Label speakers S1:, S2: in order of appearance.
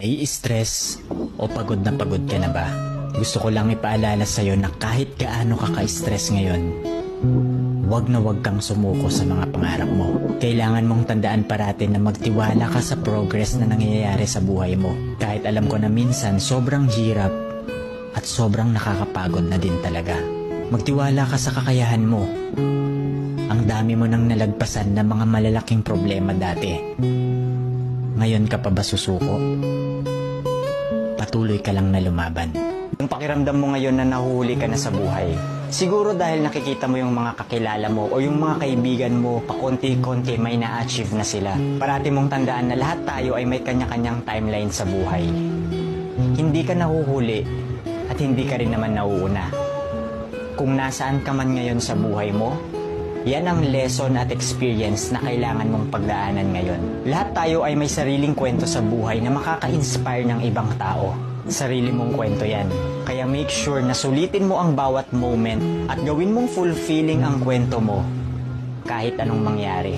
S1: Nai-stress o pagod na pagod ka na ba? Gusto ko lang ipaalala sa'yo na kahit gaano ka ka-stress ngayon, wag na wag kang sumuko sa mga pangarap mo. Kailangan mong tandaan parati na magtiwala ka sa progress na nangyayari sa buhay mo. Kahit alam ko na minsan sobrang hirap at sobrang nakakapagod na din talaga. Magtiwala ka sa kakayahan mo. Ang dami mo nang nalagpasan na mga malalaking problema dati. Ngayon ka pa ba susuko? Patuloy ka lang na lumaban. Yung pakiramdam mo ngayon na nahuhuli ka na sa buhay, siguro dahil nakikita mo yung mga kakilala mo o yung mga kaibigan mo pakonti-konti may na-achieve na sila. Parati mong tandaan na lahat tayo ay may kanya-kanyang timeline sa buhay. Hindi ka nahuhuli at hindi ka rin naman nauuna. Kung nasaan ka man ngayon sa buhay mo, yan ang lesson at experience na kailangan mong pagdaanan ngayon. Lahat tayo ay may sariling kwento sa buhay na makaka-inspire ng ibang tao. Sarili mong kwento yan. Kaya make sure na sulitin mo ang bawat moment at gawin mong fulfilling ang kwento mo kahit anong mangyari.